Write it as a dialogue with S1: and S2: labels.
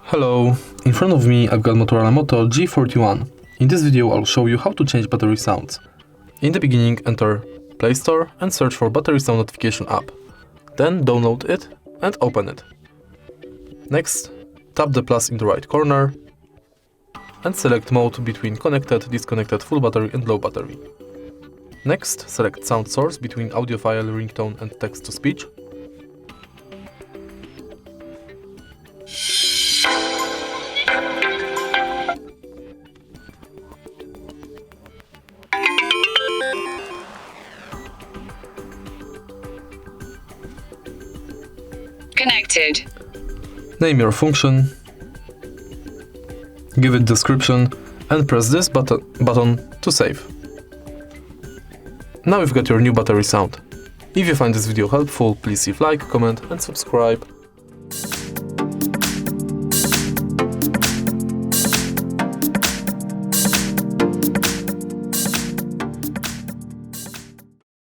S1: Hello, in front of me I've got MOTOROLA Moto G41. In this video I'll show you how to change battery sounds. In the beginning enter Play Store and search for battery sound notification app. Then download it and open it. Next, tap the plus in the right corner and select mode between connected, disconnected, full battery and low battery. Next, select sound source between audio file, ringtone and text to speech.
S2: Connected.
S1: Name your function, give it description and press this button to save. Now you've got your new battery sound. If you find this video helpful, please leave like, comment and subscribe.